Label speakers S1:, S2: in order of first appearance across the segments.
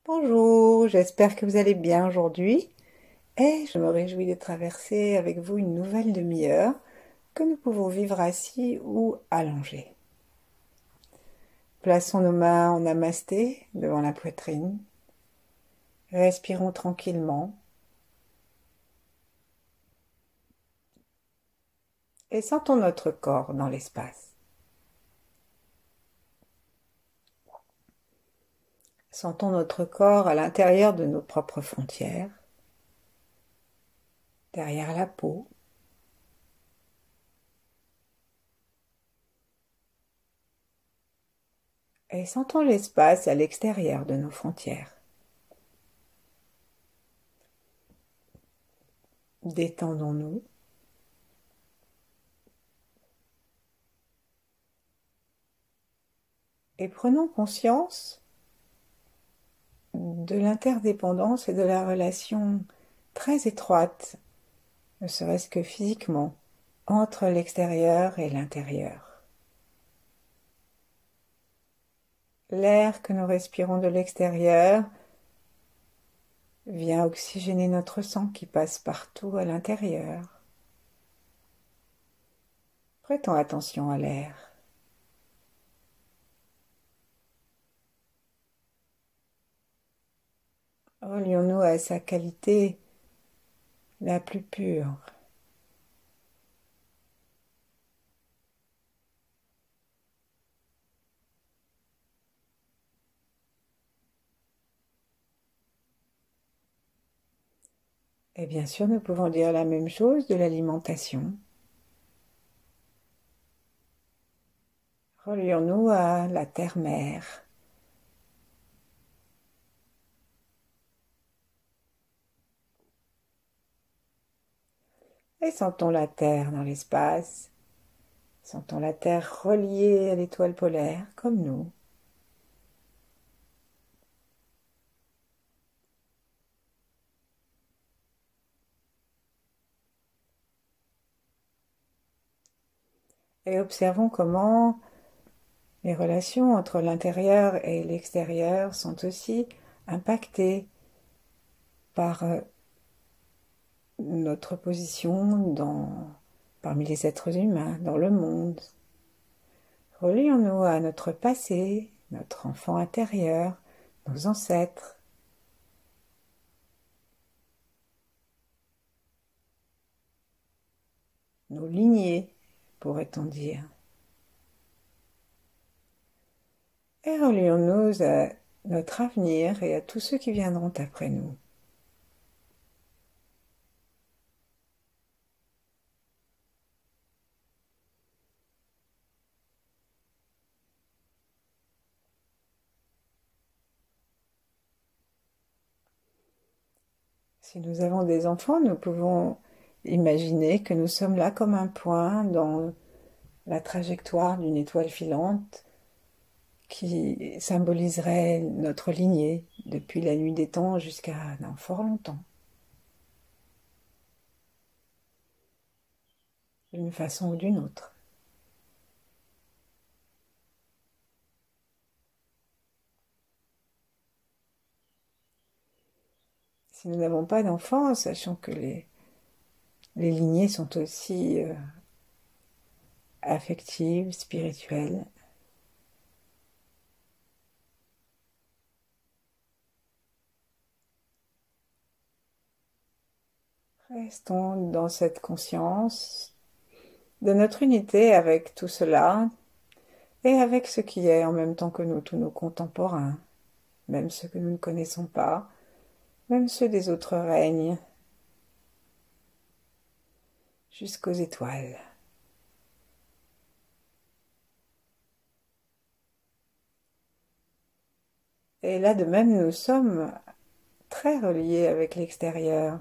S1: Bonjour, j'espère que vous allez bien aujourd'hui et je me réjouis de traverser avec vous une nouvelle demi-heure que nous pouvons vivre assis ou allongés. Plaçons nos mains en namasté devant la poitrine, respirons tranquillement et sentons notre corps dans l'espace. Sentons notre corps à l'intérieur de nos propres frontières, derrière la peau. Et sentons l'espace à l'extérieur de nos frontières. Détendons-nous et prenons conscience de l'interdépendance et de la relation très étroite, ne serait-ce que physiquement, entre l'extérieur et l'intérieur. L'air que nous respirons de l'extérieur vient oxygéner notre sang qui passe partout à l'intérieur. Prêtons attention à l'air. Relions-nous à sa qualité la plus pure. Et bien sûr, nous pouvons dire la même chose de l'alimentation. Relions-nous à la terre-mère. Et sentons la terre dans l'espace. Sentons la terre reliée à l'étoile polaire, comme nous. Et observons comment les relations entre l'intérieur et l'extérieur sont aussi impactées par notre position parmi les êtres humains, dans le monde. Relions-nous à notre passé, notre enfant intérieur, nos ancêtres. Nos lignées, pourrait-on dire. Et relions-nous à notre avenir et à tous ceux qui viendront après nous. Si nous avons des enfants, nous pouvons imaginer que nous sommes là comme un point dans la trajectoire d'une étoile filante qui symboliserait notre lignée depuis la nuit des temps jusqu'à dans fort longtemps, d'une façon ou d'une autre. Si nous n'avons pas d'enfants, sachant que les lignées sont aussi affectives, spirituelles. Restons dans cette conscience de notre unité avec tout cela et avec ce qui est en même temps que nous, tous nos contemporains, même ceux que nous ne connaissons pas, même ceux des autres règnes, jusqu'aux étoiles. Et là de même, nous sommes très reliés avec l'extérieur.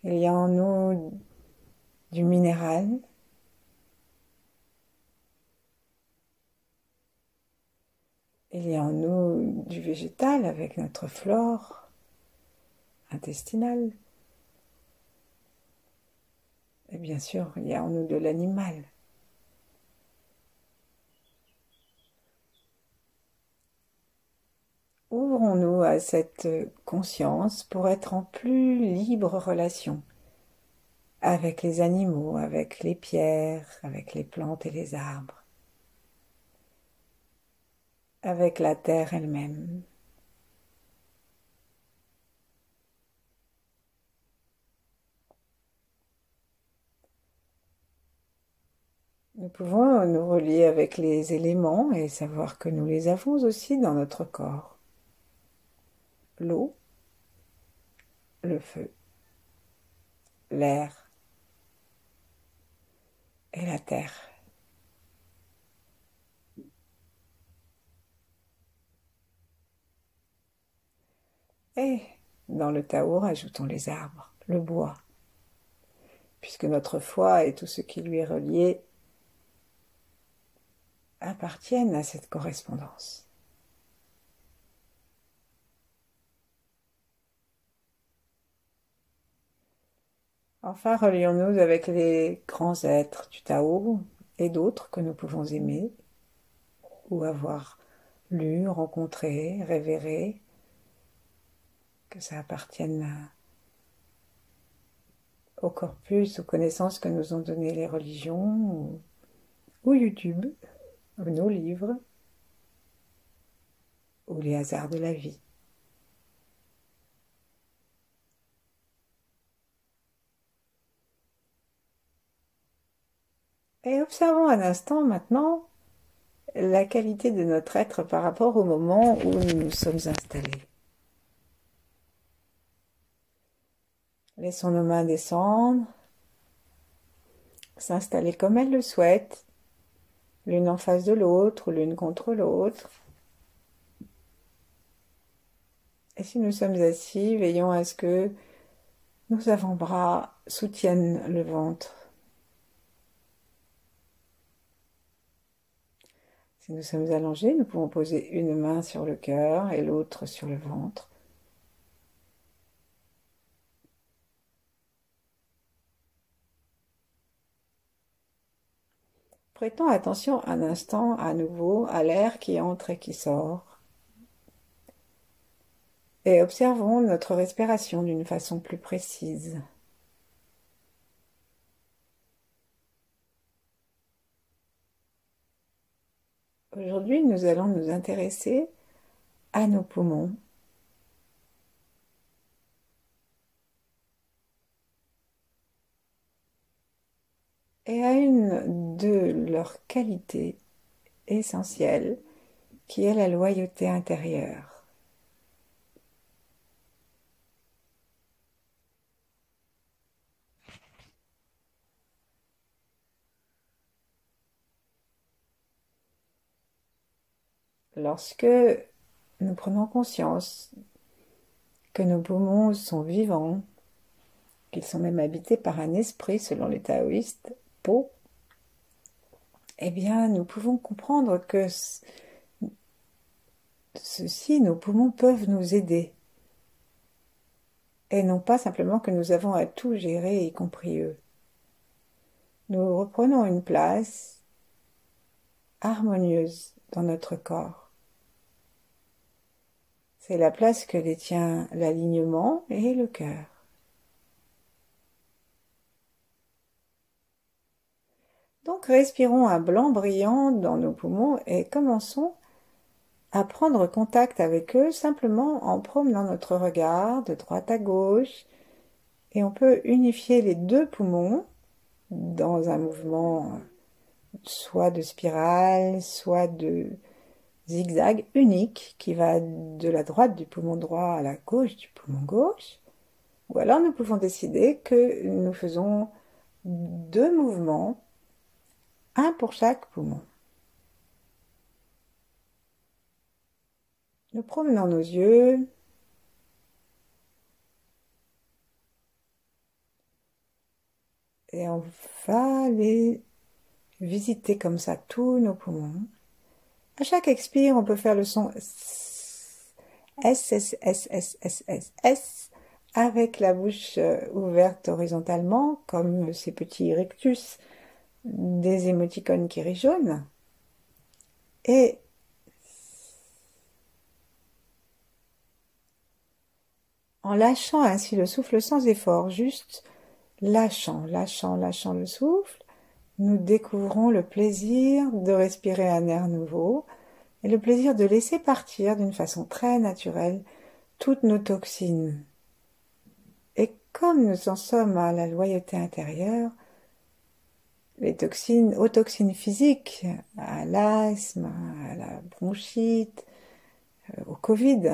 S1: Il y a en nous du minéral, il y a en nous du végétal avec notre flore intestinale. Et bien sûr, il y a en nous de l'animal. ouvrons-nous à cette conscience pour être en plus libre relation avec les animaux, avec les pierres, avec les plantes et les arbres, avec la terre elle-même. Nous pouvons nous relier avec les éléments et savoir que nous les avons aussi dans notre corps. L'eau, le feu, l'air et la terre. Et dans le Tao, ajoutons les arbres, le bois, puisque notre foi et tout ce qui lui est relié appartiennent à cette correspondance. Enfin, relions-nous avec les grands êtres du Tao et d'autres que nous pouvons aimer ou avoir lu, rencontré, révéré, que ça appartienne au corpus, aux connaissances que nous ont données les religions ou YouTube, ou nos livres, ou les hasards de la vie. Et observons un instant maintenant la qualité de notre être par rapport au moment où nous nous sommes installés. Laissons nos mains descendre, s'installer comme elles le souhaitent, l'une en face de l'autre ou l'une contre l'autre. Et si nous sommes assis, veillons à ce que nos avant-bras soutiennent le ventre. Si nous sommes allongés, nous pouvons poser une main sur le cœur et l'autre sur le ventre. Prêtons attention un instant à nouveau à l'air qui entre et qui sort. Et observons notre respiration d'une façon plus précise. Aujourd'hui, nous allons nous intéresser à nos poumons. Et à une de leurs qualités essentielles, qui est la loyauté intérieure. Lorsque nous prenons conscience que nos poumons sont vivants, qu'ils sont même habités par un esprit selon les taoïstes, Po, eh bien nous pouvons comprendre que ceci, nos poumons peuvent nous aider. Et non pas simplement que nous avons à tout gérer, y compris eux. Nous reprenons une place harmonieuse dans notre corps. C'est la place que détient l'alignement et le cœur. Donc respirons un blanc brillant dans nos poumons et commençons à prendre contact avec eux simplement en promenant notre regard de droite à gauche. Et on peut unifier les deux poumons dans un mouvement soit de spirale, soit de zigzag unique qui va de la droite du poumon droit à la gauche du poumon gauche. Ou alors nous pouvons décider que nous faisons deux mouvements, un pour chaque poumon. Nous promenons nos yeux et on va les visiter comme ça tous nos poumons. À chaque expire, on peut faire le son S, S, S, S, S, S, S, S, avec la bouche ouverte horizontalement, comme ces petits rictus des émoticônes qui rient jaune. Et En lâchant ainsi le souffle sans effort, juste lâchant le souffle, nous découvrons le plaisir de respirer un air nouveau et le plaisir de laisser partir d'une façon très naturelle toutes nos toxines. Et comme nous en sommes à la loyauté intérieure, les toxines, aux toxines physiques, à l'asthme, à la bronchite, au Covid,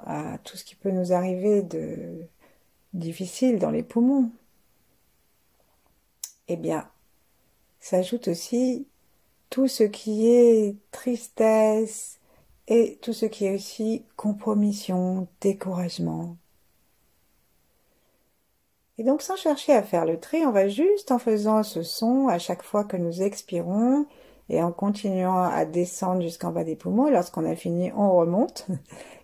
S1: à tout ce qui peut nous arriver de difficile dans les poumons, eh bien, s'ajoute aussi tout ce qui est tristesse et tout ce qui est aussi compromission, découragement. Et donc, sans chercher à faire le tri, on va juste en faisant ce son à chaque fois que nous expirons et en continuant à descendre jusqu'en bas des poumons. Lorsqu'on a fini, on remonte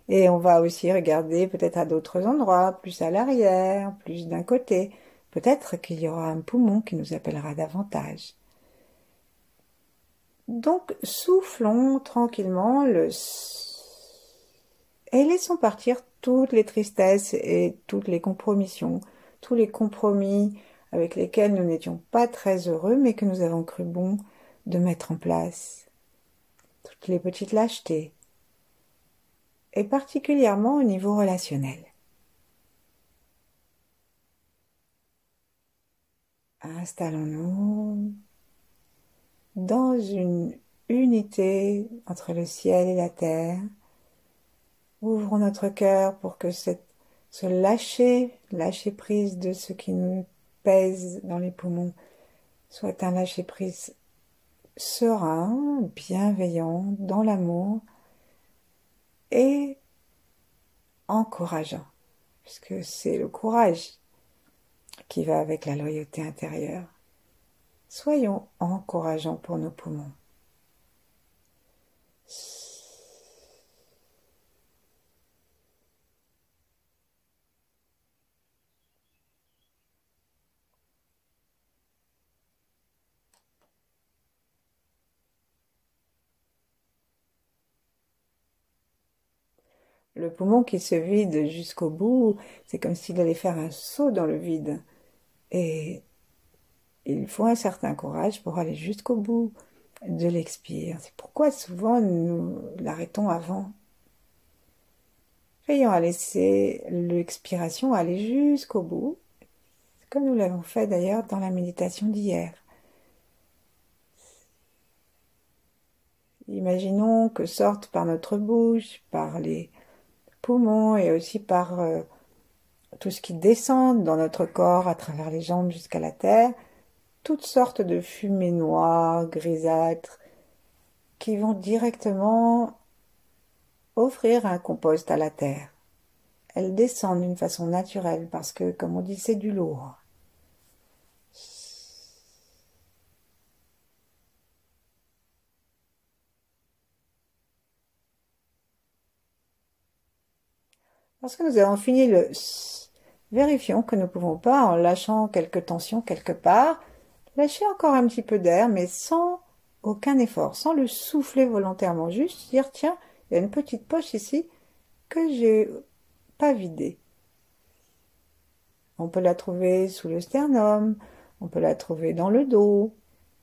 S1: et on va aussi regarder peut-être à d'autres endroits, plus à l'arrière, plus d'un côté. Peut-être qu'il y aura un poumon qui nous appellera davantage. Donc, soufflons tranquillement et laissons partir toutes les tristesses et toutes les compromissions, tous les compromis avec lesquels nous n'étions pas très heureux, mais que nous avons cru bon de mettre en place. Toutes les petites lâchetés, et particulièrement au niveau relationnel. Installons-nous dans une unité entre le ciel et la terre. Ouvrons notre cœur pour que ce lâcher prise de ce qui nous pèse dans les poumons, soit un lâcher prise serein, bienveillant, dans l'amour et encourageant, puisque c'est le courage qui va avec la loyauté intérieure. Soyons encourageants pour nos poumons. Le poumon qui se vide jusqu'au bout, c'est comme s'il allait faire un saut dans le vide. Et il faut un certain courage pour aller jusqu'au bout de l'expire. C'est pourquoi souvent nous l'arrêtons avant. Veillons à laisser l'expiration aller jusqu'au bout, comme nous l'avons fait d'ailleurs dans la méditation d'hier. Imaginons que sortent par notre bouche, par les poumons et aussi par tout ce qui descend dans notre corps à travers les jambes jusqu'à la terre, toutes sortes de fumées noires, grisâtres, qui vont directement offrir un compost à la terre. Elles descendent d'une façon naturelle parce que, comme on dit, c'est du lourd. Lorsque nous avons fini le S, vérifions que nous ne pouvons pas, en lâchant quelques tensions quelque part, lâcher encore un petit peu d'air, mais sans aucun effort, sans le souffler volontairement, juste dire, tiens, il y a une petite poche ici que j'ai pas vidée. On peut la trouver sous le sternum, on peut la trouver dans le dos,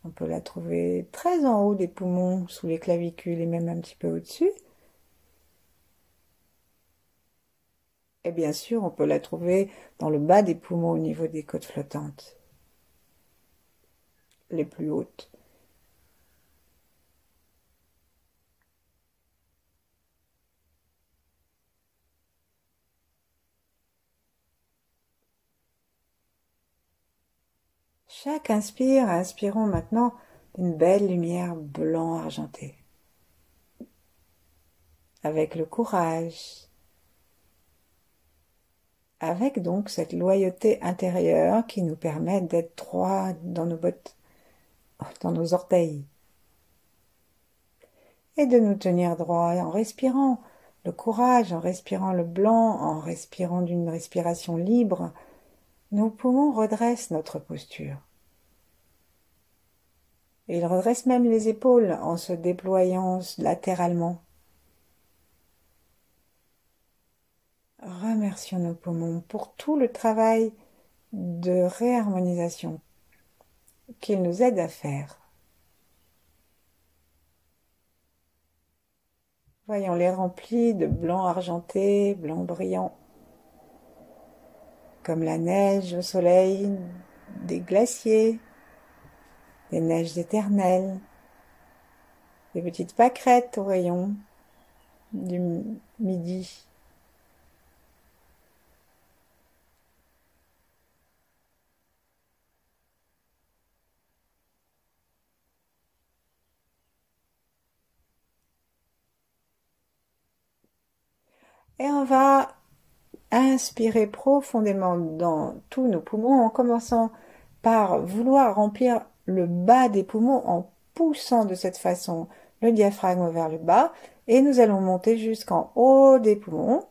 S1: on peut la trouver très en haut des poumons, sous les clavicules et même un petit peu au-dessus. Et bien sûr, on peut la trouver dans le bas des poumons au niveau des côtes flottantes, les plus hautes. Chaque inspire, inspirons maintenant une belle lumière blanc argentée. Avec le courage, avec donc cette loyauté intérieure qui nous permet d'être droit dans nos bottes, dans nos orteils, et de nous tenir droit en respirant le courage, en respirant le blanc, en respirant d'une respiration libre. Nos poumons redressent notre posture. Et ils redressent même les épaules en se déployant latéralement. Remercions nos poumons pour tout le travail de réharmonisation qu'ils nous aident à faire. Voyons-les remplis de blanc argenté, blanc brillant, comme la neige au soleil des glaciers, des neiges éternelles, des petites pâquerettes aux rayons du midi. Et on va inspirer profondément dans tous nos poumons en commençant par vouloir remplir le bas des poumons en poussant de cette façon le diaphragme vers le bas et nous allons monter jusqu'en haut des poumons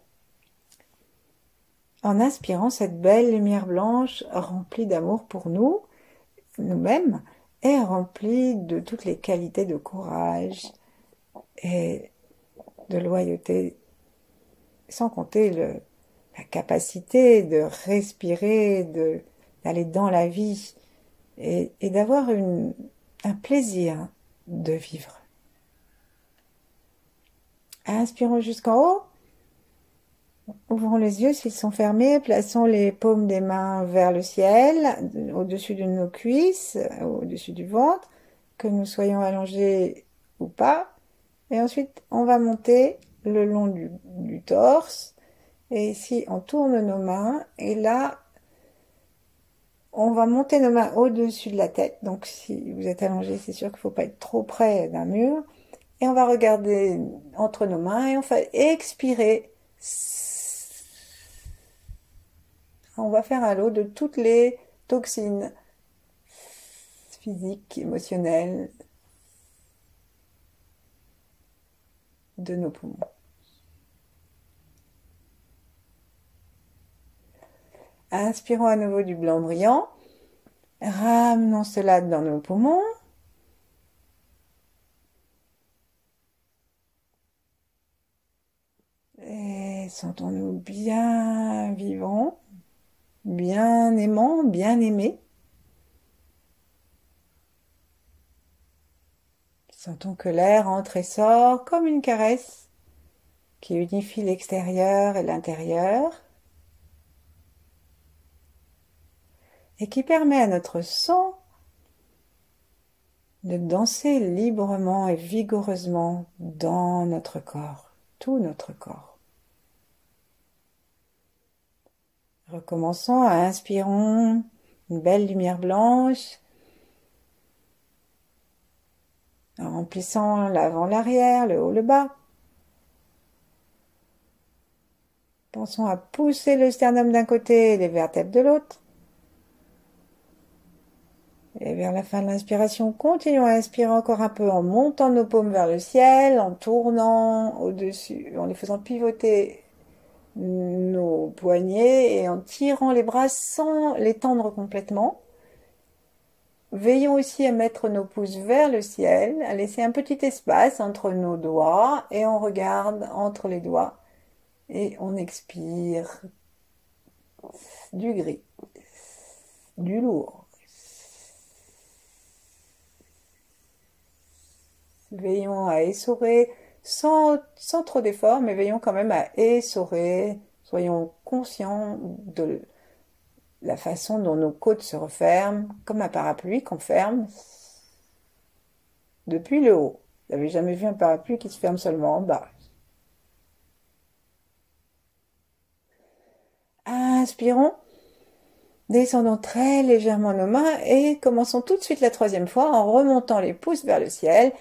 S1: en inspirant cette belle lumière blanche remplie d'amour pour nous, nous-mêmes, et remplie de toutes les qualités de courage et de loyauté, sans compter la capacité de respirer, d'aller dans la vie et d'avoir un plaisir de vivre. Inspirons jusqu'en haut. Ouvrons les yeux s'ils sont fermés, plaçons les paumes des mains vers le ciel, au-dessus de nos cuisses, au-dessus du ventre, que nous soyons allongés ou pas. Et ensuite, on va monter le long du torse. Et ici, on tourne nos mains. Et là, on va monter nos mains au-dessus de la tête. Donc, si vous êtes allongé, c'est sûr qu'il ne faut pas être trop près d'un mur. Et on va regarder entre nos mains et on va expirer. On va faire un lot de toutes les toxines physiques, émotionnelles de nos poumons. Inspirons à nouveau du blanc brillant. Ramenons cela dans nos poumons. Et sentons-nous bien vivants, bien aimants, bien aimés. Sentons que l'air entre et sort comme une caresse qui unifie l'extérieur et l'intérieur et qui permet à notre sang de danser librement et vigoureusement dans notre corps, tout notre corps. Recommençons à inspirons une belle lumière blanche, en remplissant l'avant, l'arrière, le haut, le bas. Pensons à pousser le sternum d'un côté et les vertèbres de l'autre. Et vers la fin de l'inspiration, continuons à inspirer encore un peu en montant nos paumes vers le ciel, en tournant au-dessus, en les faisant pivoter nos poignets et en tirant les bras sans les tendre complètement. Veillons aussi à mettre nos pouces vers le ciel, à laisser un petit espace entre nos doigts et on regarde entre les doigts et on expire du gris, du lourd. Veillons à essorer sans trop d'effort, mais veillons quand même à essorer. Soyons conscients de la façon dont nos côtes se referment, comme un parapluie qu'on ferme depuis le haut. Vous n'avez jamais vu un parapluie qui se ferme seulement en bas. Inspirons, descendons très légèrement nos mains et commençons tout de suite la troisième fois en remontant les pouces vers le ciel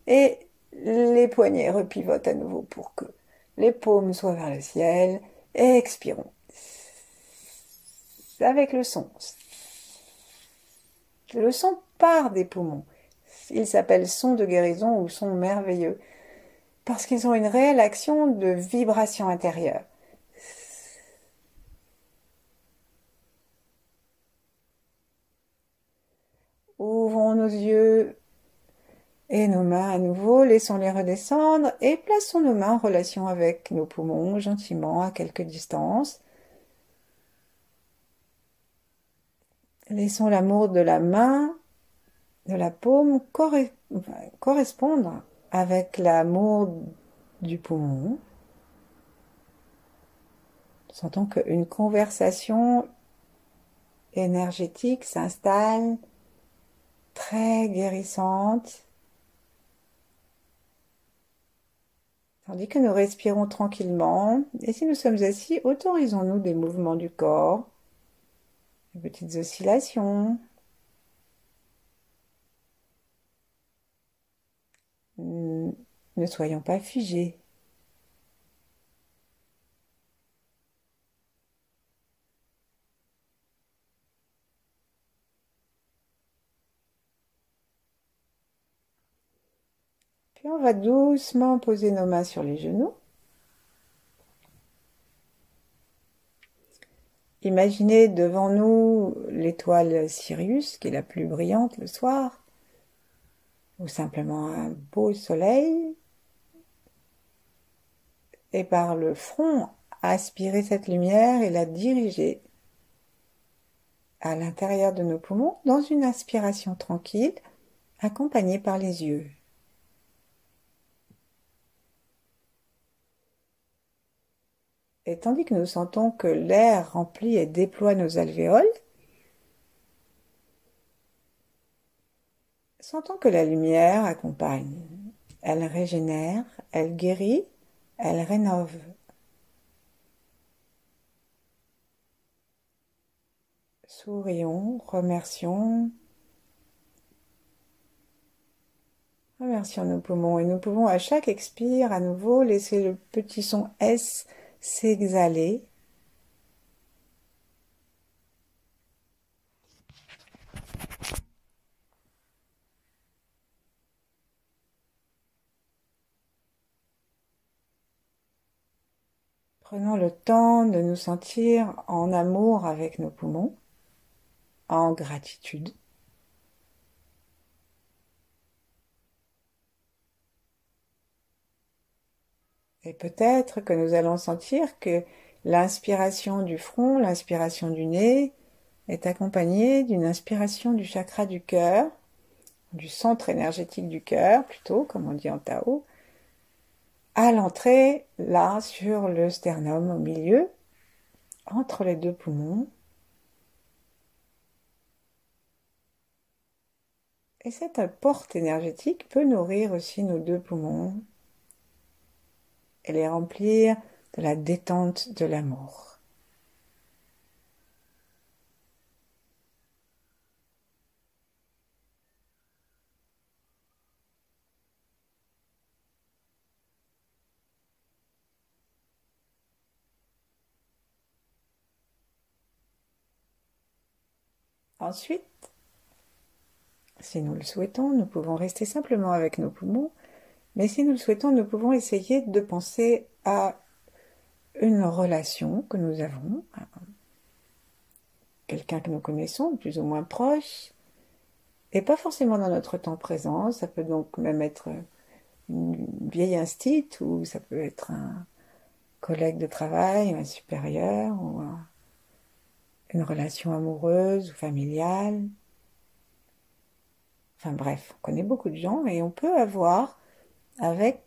S1: et les poignets repivotent à nouveau pour que les paumes soient vers le ciel et expirons avec le son. Le son part des poumons. Il s'appelle son de guérison ou son merveilleux parce qu'ils ont une réelle action de vibration intérieure. Ouvrons nos yeux Et nos mains à nouveau, laissons-les redescendre et plaçons nos mains en relation avec nos poumons, gentiment, à quelque distance. Laissons l'amour de la main, de la paume, correspondre avec l'amour du poumon. Sentons qu'une conversation énergétique s'installe, très guérissante, tandis que nous respirons tranquillement. Et si nous sommes assis, autorisons-nous des mouvements du corps, des petites oscillations. Ne soyons pas figés. Puis on va doucement poser nos mains sur les genoux. Imaginez devant nous l'étoile Sirius, qui est la plus brillante le soir, ou simplement un beau soleil, et par le front, aspirer cette lumière et la diriger à l'intérieur de nos poumons dans une inspiration tranquille, accompagnée par les yeux. Et tandis que nous sentons que l'air remplit et déploie nos alvéoles, sentons que la lumière accompagne. Elle régénère, elle guérit, elle rénove. Sourions, remercions nos poumons. Et nous pouvons à chaque expire à nouveau laisser le petit son S s'exhaler. Prenons le temps de nous sentir en amour avec nos poumons, en gratitude. Et peut-être que nous allons sentir que l'inspiration du front, l'inspiration du nez est accompagnée d'une inspiration du chakra du cœur, du centre énergétique du cœur plutôt, comme on dit en Tao, à l'entrée, là, sur le sternum au milieu, entre les deux poumons. Et cette porte énergétique peut nourrir aussi nos deux poumons et les remplir de la détente de l'amour. Ensuite, si nous le souhaitons, nous pouvons rester simplement avec nos poumons, mais si nous le souhaitons, nous pouvons essayer de penser à une relation que nous avons, à quelqu'un que nous connaissons, plus ou moins proche, et pas forcément dans notre temps présent. Ça peut donc même être une vieille instite, ou ça peut être un collègue de travail, un supérieur, ou une relation amoureuse ou familiale. Enfin bref, on connaît beaucoup de gens et on peut avoir avec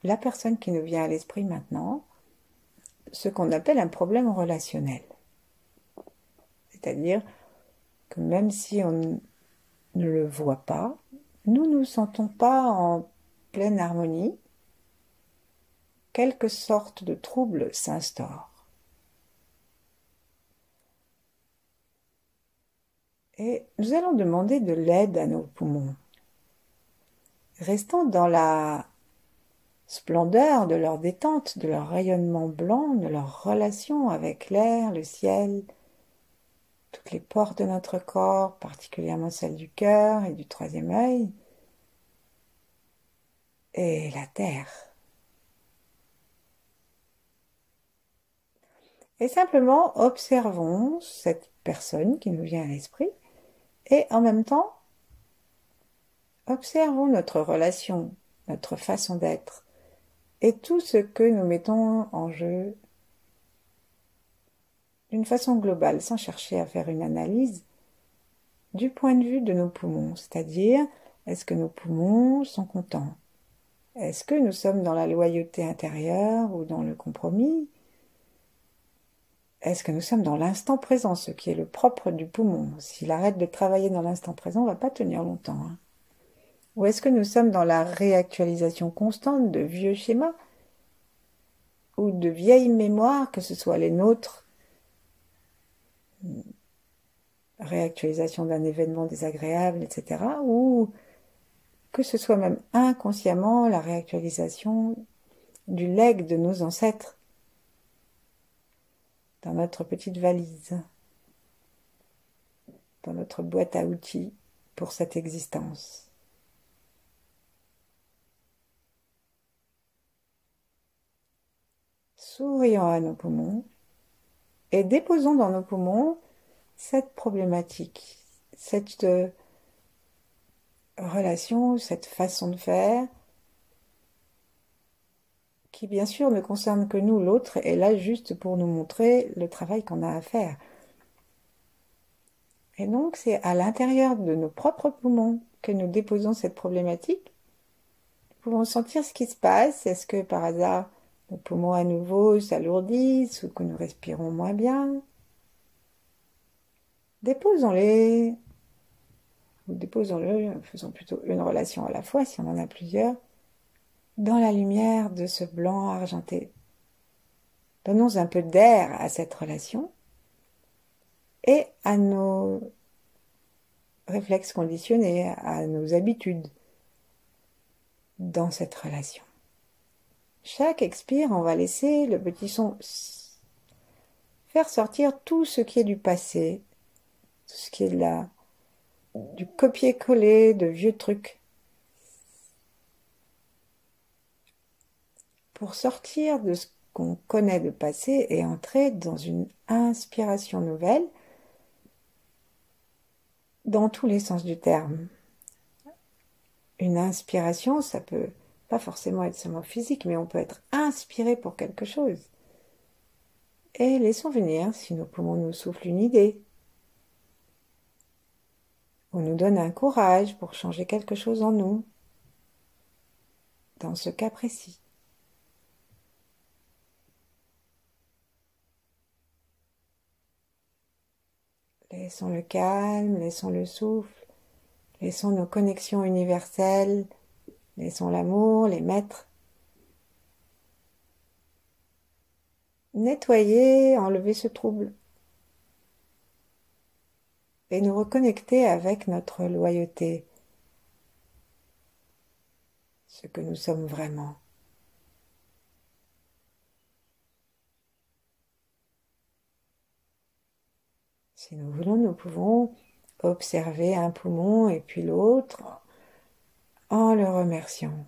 S1: la personne qui nous vient à l'esprit maintenant ce qu'on appelle un problème relationnel. C'est-à-dire que même si on ne le voit pas, nous ne nous sentons pas en pleine harmonie, quelque sorte de trouble s'instaure. Et nous allons demander de l'aide à nos poumons. Restons dans la splendeur de leur détente, de leur rayonnement blanc, de leur relation avec l'air, le ciel, toutes les pores de notre corps, particulièrement celles du cœur et du troisième œil, et la terre. Et simplement observons cette personne qui nous vient à l'esprit et en même temps Observons notre relation, notre façon d'être et tout ce que nous mettons en jeu d'une façon globale, sans chercher à faire une analyse, du point de vue de nos poumons, c'est-à-dire, est-ce que nos poumons sont contents? Est-ce que nous sommes dans la loyauté intérieure ou dans le compromis? Est-ce que nous sommes dans l'instant présent, ce qui est le propre du poumon? S'il arrête de travailler dans l'instant présent, on ne va pas tenir longtemps, hein. Ou est-ce que nous sommes dans la réactualisation constante de vieux schémas ou de vieilles mémoires, que ce soit les nôtres, réactualisation d'un événement désagréable, etc., ou que ce soit même inconsciemment la réactualisation du legs de nos ancêtres dans notre petite valise, dans notre boîte à outils pour cette existence. Sourions à nos poumons et déposons dans nos poumons cette problématique, cette relation, cette façon de faire, qui bien sûr ne concerne que nous, l'autre est là juste pour nous montrer le travail qu'on a à faire. Et donc c'est à l'intérieur de nos propres poumons que nous déposons cette problématique. Nous pouvons sentir ce qui se passe. Est-ce que par hasard nos poumons à nouveau s'alourdissent ou que nous respirons moins bien? Déposons-les, ou déposons-le, faisons plutôt une relation à la fois si on en a plusieurs, dans la lumière de ce blanc argenté. Donnons un peu d'air à cette relation et à nos réflexes conditionnés, à nos habitudes dans cette relation. Chaque expire, on va laisser le petit son faire sortir tout ce qui est du passé, tout ce qui est du copier-coller de vieux trucs, pour sortir de ce qu'on connaît de passé et entrer dans une inspiration nouvelle dans tous les sens du terme. Une inspiration, ça peut pas forcément être seulement physique, mais on peut être inspiré pour quelque chose. Et laissons venir, si nos poumons nous soufflent une idée, ou nous donnent un courage pour changer quelque chose en nous, dans ce cas précis. Laissons le calme, laissons le souffle, laissons nos connexions universelles, laissons l'amour, les maîtres. Nettoyer, enlever ce trouble. Et nous reconnecter avec notre loyauté, ce que nous sommes vraiment. Si nous voulons, nous pouvons observer un poumon et puis l'autre en le remerciant,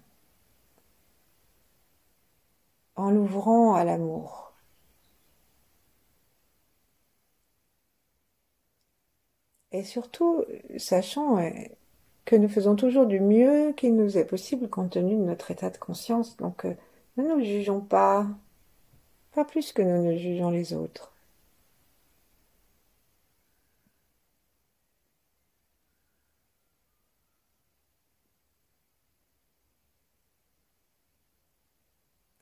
S1: en l'ouvrant à l'amour. Et surtout, sachant que nous faisons toujours du mieux qu'il nous est possible compte tenu de notre état de conscience. Donc, ne nous jugeons pas, pas plus que nous ne jugeons les autres.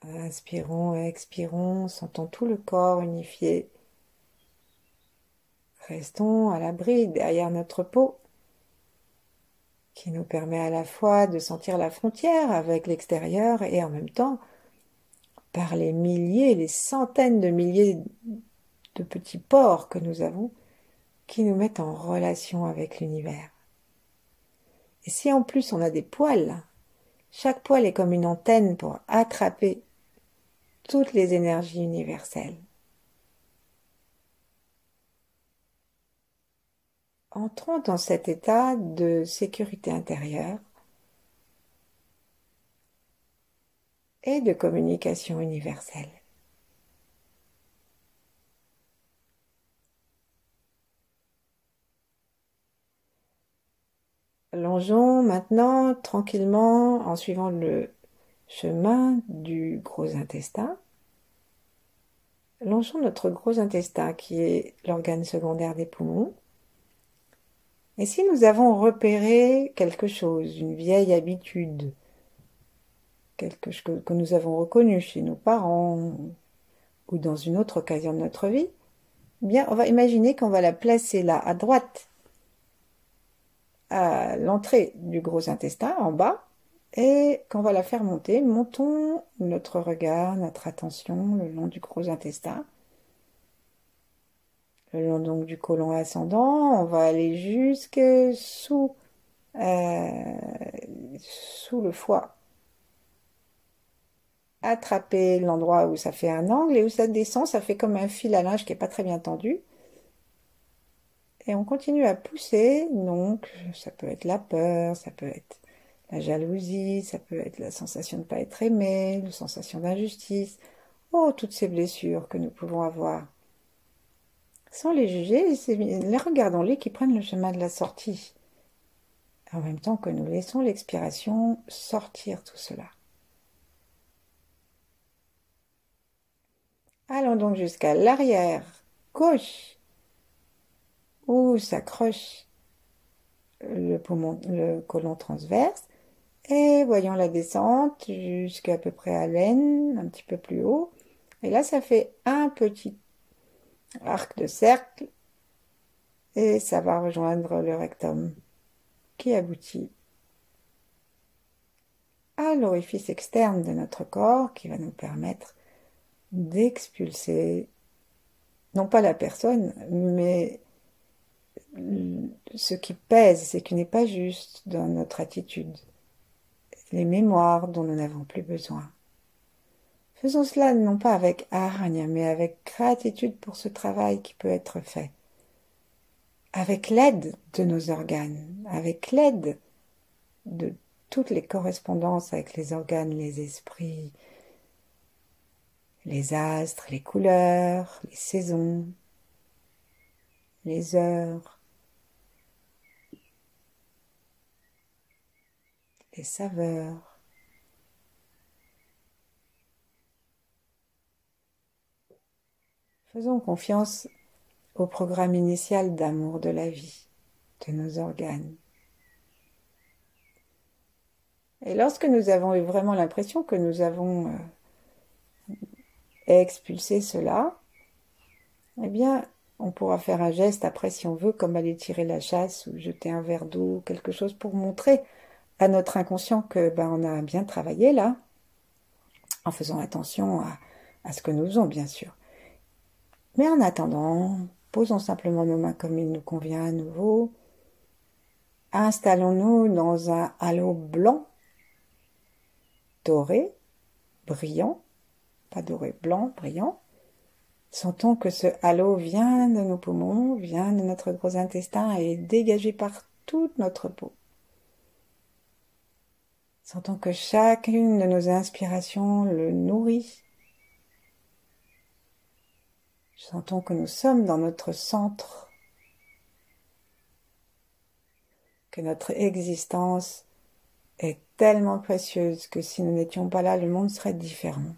S1: Inspirons et expirons, sentons tout le corps unifié. Restons à l'abri derrière notre peau, qui nous permet à la fois de sentir la frontière avec l'extérieur et en même temps, par les milliers, les centaines de milliers de petits pores que nous avons, qui nous mettent en relation avec l'univers. Et si en plus on a des poils, chaque poil est comme une antenne pour attraper toutes les énergies universelles. Entrons dans cet état de sécurité intérieure et de communication universelle. plongeons maintenant tranquillement en suivant le chemin du gros intestin. Longeons notre gros intestin qui est l'organe secondaire des poumons. Et si nous avons repéré quelque chose, une vieille habitude, quelque chose que nous avons reconnu chez nos parents ou dans une autre occasion de notre vie, eh bien, on va imaginer qu'on va la placer là, à droite, à l'entrée du gros intestin, en bas, et qu'on va la faire monter. Montons notre regard, notre attention le long du gros intestin, le long donc du côlon ascendant. On va aller jusque sous le foie, attraper l'endroit où ça fait un angle et où ça descend, ça fait comme un fil à linge qui n'est pas très bien tendu. Et on continue à pousser, donc ça peut être la peur, ça peut être la jalousie, ça peut être la sensation de ne pas être aimé, la sensation d'injustice, oh, toutes ces blessures que nous pouvons avoir. Sans les juger, les regardons-les qui prennent le chemin de la sortie, en même temps que nous laissons l'expiration sortir tout cela. Allons donc jusqu'à l'arrière gauche, où s'accroche le côlon transverse, et voyons la descente jusqu'à peu près à l'aine, un petit peu plus haut. Et là, ça fait un petit arc de cercle, et ça va rejoindre le rectum, qui aboutit à l'orifice externe de notre corps, qui va nous permettre d'expulser, non pas la personne, mais ce qui pèse, ce qui n'est pas juste dans notre attitude, les mémoires dont nous n'avons plus besoin. Faisons cela non pas avec hargne, mais avec gratitude pour ce travail qui peut être fait, avec l'aide de nos organes, avec l'aide de toutes les correspondances avec les organes, les esprits, les astres, les couleurs, les saisons, les heures, les saveurs. Faisons confiance au programme initial d'amour de la vie, de nos organes. Et lorsque nous avons eu vraiment l'impression que nous avons expulsé cela, eh bien, on pourra faire un geste après si on veut, comme aller tirer la chasse ou jeter un verre d'eau, quelque chose pour montrer à notre inconscient que on a bien travaillé là, en faisant attention à ce que nous faisons, bien sûr. Mais en attendant, posons simplement nos mains comme il nous convient à nouveau. Installons-nous dans un halo blanc, doré, brillant, pas doré, blanc, brillant. Sentons que ce halo vient de nos poumons, vient de notre gros intestin et est dégagé par toute notre peau. Sentons que chacune de nos inspirations le nourrit. Sentons que nous sommes dans notre centre, que notre existence est tellement précieuse que si nous n'étions pas là, le monde serait différent.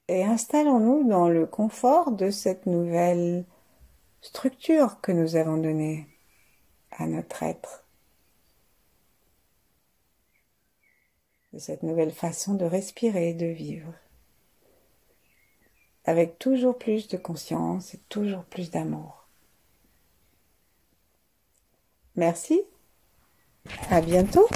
S1: Et installons-nous dans le confort de cette nouvelle structure que nous avons donnée à notre être, de cette nouvelle façon de respirer et de vivre, avec toujours plus de conscience et toujours plus d'amour. Merci, à bientôt.